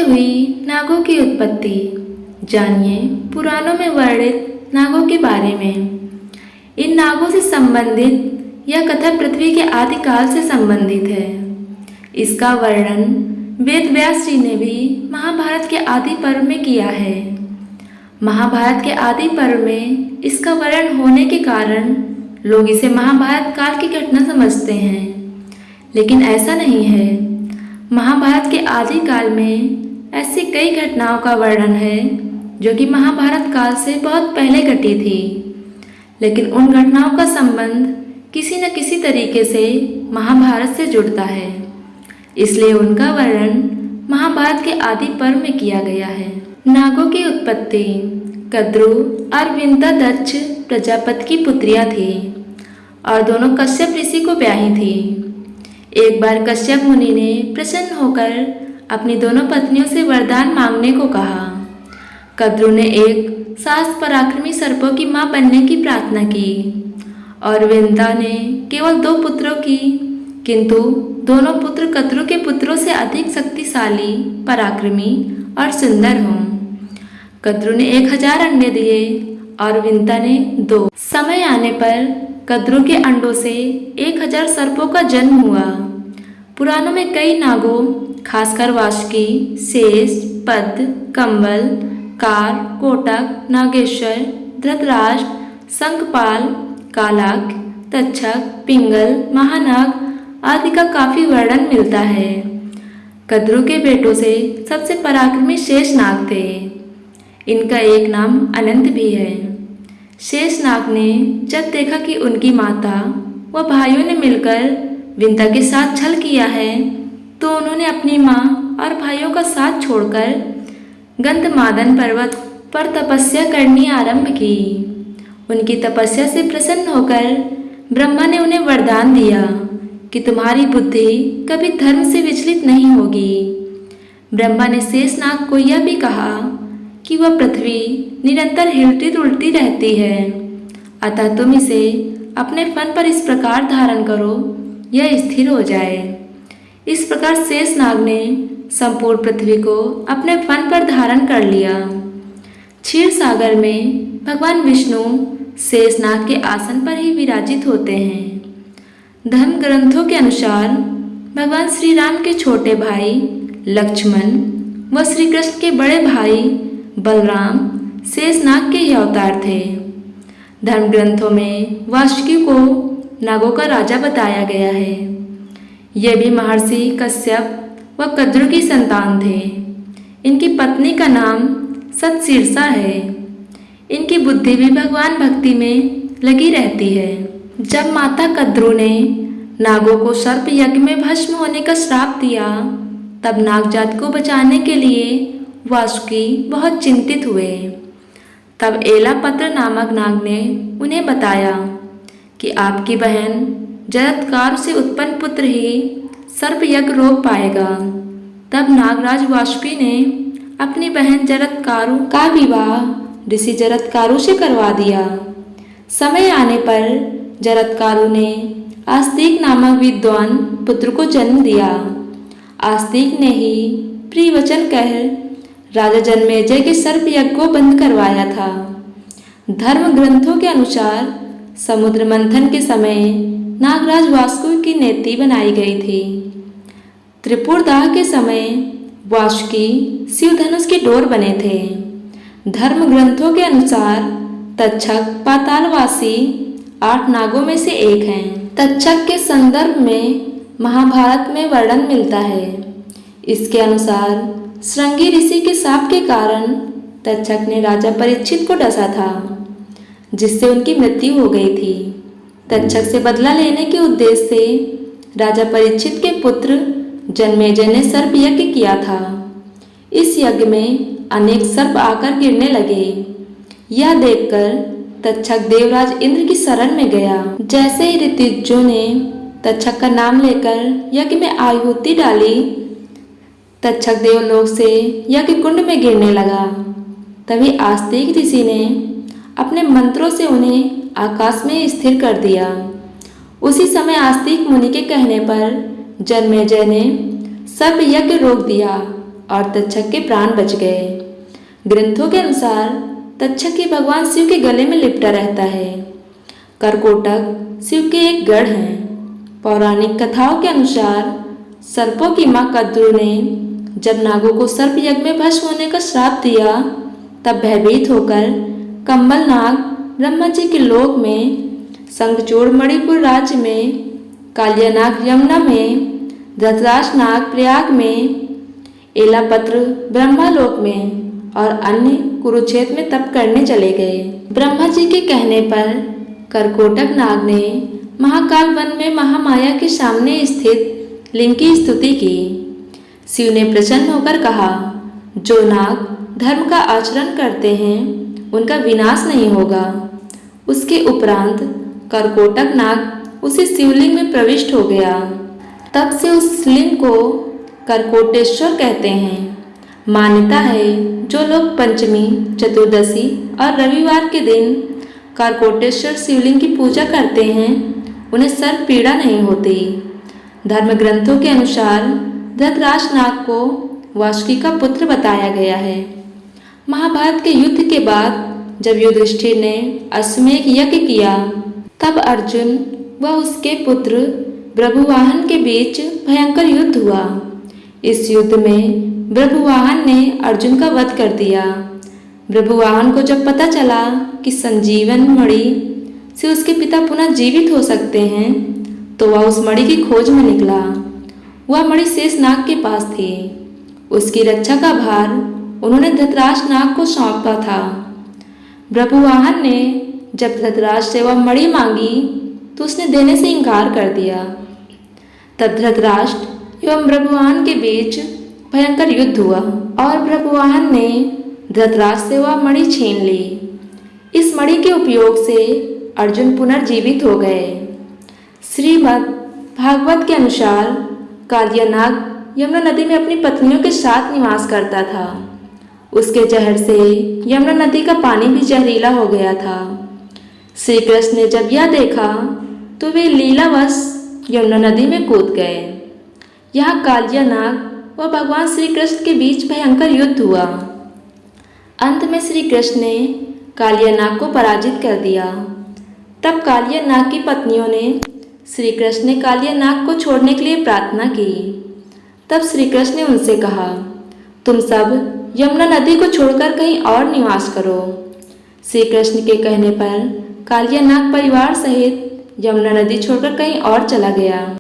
हुई नागों की उत्पत्ति। जानिए पुराणों में वर्णित नागों के बारे में। इन नागों से संबंधित यह कथा पृथ्वी के आदिकाल से संबंधित है। इसका वर्णन वेद व्यास जी ने भी महाभारत के आदि पर्व में किया है। महाभारत के आदि पर्व में इसका वर्णन होने के कारण लोग इसे महाभारत काल की घटना समझते हैं, लेकिन ऐसा नहीं है। महाभारत के आदि काल में ऐसी कई घटनाओं का वर्णन है जो कि महाभारत काल से बहुत पहले घटी थी, लेकिन उन घटनाओं का संबंध किसी न किसी तरीके से महाभारत से जुड़ता है, इसलिए उनका वर्णन महाभारत के आदि पर्व में किया गया है। नागों की उत्पत्ति। कद्रु और विंता दक्ष प्रजापति की पुत्रियां थी और दोनों कश्यप ऋषि को ब्याही थी। एक बार कश्यप मुनि ने प्रसन्न होकर अपनी दोनों पत्नियों से वरदान मांगने को कहा। कद्रु ने एक साहस पराक्रमी सर्पों की मां बनने की प्रार्थना की और विंता ने केवल 2 पुत्रों की, किंतु दोनों पुत्र कद्रु के पुत्रों से अधिक शक्तिशाली, पराक्रमी और सुंदर हों। कद्रु ने 1000 अंडे दिए और विंता ने 2। समय आने पर कद्रु के अंडों से 1000 सर्पों का जन्म हुआ। पुराणों में कई नागों, खासकर वासुकी, शेष, पद्म, कंबल, कार, कोटक, नागेश्वर, धृतराष्ट्र, शंखपाल, कालाक, तक्षक, पिंगल, महानाग आदि का काफी वर्णन मिलता है। कद्रु के बेटों से सबसे पराक्रमी शेषनाग थे। इनका एक नाम अनंत भी है। शेषनाग ने जब देखा कि उनकी माता व भाइयों ने मिलकर विंता के साथ छल किया है, तो उन्होंने अपनी माँ और भाइयों का साथ छोड़कर गंधमादन पर्वत पर तपस्या करनी आरंभ की। उनकी तपस्या से प्रसन्न होकर ब्रह्मा ने उन्हें वरदान दिया कि तुम्हारी बुद्धि कभी धर्म से विचलित नहीं होगी। ब्रह्मा ने शेषनाग को यह भी कहा कि वह पृथ्वी निरंतर हिलती डुलती रहती है, अतः तुम इसे अपने फन पर इस प्रकार धारण करो यह स्थिर हो जाए। इस प्रकार शेषनाग ने संपूर्ण पृथ्वी को अपने फन पर धारण कर लिया। क्षीर सागर में भगवान विष्णु शेषनाग के आसन पर ही विराजित होते हैं। धर्म ग्रंथों के अनुसार भगवान श्री राम के छोटे भाई लक्ष्मण व श्री कृष्ण के बड़े भाई बलराम शेषनाग के ही अवतार थे। धर्म ग्रंथों में वासुकी को नागों का राजा बताया गया है। ये भी महर्षि कश्यप व कद्रु की संतान थे। इनकी पत्नी का नाम सतशीर्षा है। इनकी बुद्धि भी भगवान भक्ति में लगी रहती है। जब माता कद्रु ने नागों को सर्प यज्ञ में भस्म होने का श्राप दिया, तब नागजात को बचाने के लिए वासुकी बहुत चिंतित हुए। तब एलापत्र नामक नाग ने उन्हें बताया कि आपकी बहन जरत्कारु से उत्पन्न पुत्र ही सर्प यज्ञ रोक पाएगा। तब नागराज वासुकी ने अपनी बहन जरत्कारु का विवाह ऋषि जरत्कारु से करवा दिया। समय आने पर जरत्कारु ने आस्तिक नामक विद्वान पुत्र को जन्म दिया। आस्तिक ने ही प्रिय वचन कह राजा जन्मेजय के सर्प यज्ञ को बंद करवाया था। धर्म ग्रंथों के अनुसार समुद्र मंथन के समय नागराज वासुकी की नेति बनाई गई थी। त्रिपुरदाह के समय वासुकी शिव धनुष की डोर बने थे। धर्म ग्रंथों के अनुसार तक्षक पातालवासी 8 नागों में से एक हैं। तक्षक के संदर्भ में महाभारत में वर्णन मिलता है। इसके अनुसार श्रृंगी ऋषि के शाप के कारण तक्षक ने राजा परीक्षित को डसा था, जिससे उनकी मृत्यु हो गई थी। तक्षक से बदला लेने के उद्देश्य से राजा परीक्षित के पुत्र जन्मेजय ने सर्प यज्ञ किया था। इस यज्ञ में अनेक सर्प आकर गिरने लगे। यह देखकर तक्षक देवराज इंद्र की शरण में गया। जैसे ही ऋतुजों ने तक्षक का नाम लेकर यज्ञ में आहुति डाली, तक्षक देवलोक से यज्ञ कुंड में गिरने लगा। तभी आस्तिक ऋषि ने अपने मंत्रों से उन्हें आकाश में स्थिर कर दिया। उसी समय आस्तिक मुनि के कहने पर जन्मेजय ने सर्प यज्ञ रोक दिया और तक्षक के प्राण बच गए। ग्रंथों के अनुसार तक्षक ही भगवान शिव के गले में लिपटा रहता है। करकोटक शिव के एक गढ़ हैं। पौराणिक कथाओं के अनुसार सर्पों की मां कद्रू ने जब नागों को सर्प यज्ञ में भस्म होने का श्राप दिया, तब भयभीत होकर कंबल नाग ब्रह्मा जी के लोक में, शंखचूड़ मणिपुर राज्य में, कालियानाग यमुना में, धृतराष्ट्र नाग प्रयाग में, एलापत्र ब्रह्मालोक में और अन्य कुरुक्षेत्र में तप करने चले गए। ब्रह्मा जी के कहने पर करकोटक नाग ने महाकाल वन में महामाया के सामने स्थित लिंग की स्तुति की। शिव ने प्रसन्न होकर कहा, जो नाग धर्म का आचरण करते हैं उनका विनाश नहीं होगा। उसके उपरांत करकोटक नाग उसी शिवलिंग में प्रविष्ट हो गया। तब से उस लिंग को करकोटेश्वर कहते हैं। मान्यता है जो लोग पंचमी, चतुर्दशी और रविवार के दिन करकोटेश्वर शिवलिंग की पूजा करते हैं उन्हें सर्प पीड़ा नहीं होती। धर्म ग्रंथों के अनुसार धृतराष्ट्र नाग को वासुकी का पुत्र बताया गया है। महाभारत के युद्ध के बाद जब युधिष्ठिर ने अश्वमेध यज्ञ किया, तब अर्जुन व उसके पुत्र बभ्रुवाहन के बीच भयंकर युद्ध हुआ। इस युद्ध में बभ्रुवाहन ने अर्जुन का वध कर दिया। बभ्रुवाहन को जब पता चला कि संजीवन मणि से उसके पिता पुनः जीवित हो सकते हैं, तो वह उस मणि की खोज में निकला। वह मणि शेषनाग के पास थी। उसकी रक्षा का भार उन्होंने धृतराष्ट्र नाग को सौंपा था। बभ्रुवाहन ने जब धृतराष्ट्र से वह मणि मांगी तो उसने देने से इनकार कर दिया। तब धृतराष्ट्र एवं बभ्रुवाहन के बीच भयंकर युद्ध हुआ और बभ्रुवाहन ने धृतराष्ट्र से वह मणि छीन ली। इस मणि के उपयोग से अर्जुन पुनर्जीवित हो गए। श्रीमद् भागवत के अनुसार कालियानाग यमुना नदी में अपनी पत्नियों के साथ निवास करता था। उसके जहर से यमुना नदी का पानी भी जहरीला हो गया था। श्री कृष्ण ने जब यह देखा तो वे लीलावश यमुना नदी में कूद गए। यहाँ कालियानाग व भगवान श्री कृष्ण के बीच भयंकर युद्ध हुआ। अंत में श्री कृष्ण ने कालियानाग को पराजित कर दिया। तब कालियानाग की पत्नियों ने श्री कृष्ण ने कालियानाग को छोड़ने के लिए प्रार्थना की। तब श्री कृष्ण ने उनसे कहा, तुम सब यमुना नदी को छोड़कर कहीं और निवास करो। श्री कृष्ण के कहने पर कालियानाग परिवार सहित यमुना नदी छोड़कर कहीं और चला गया।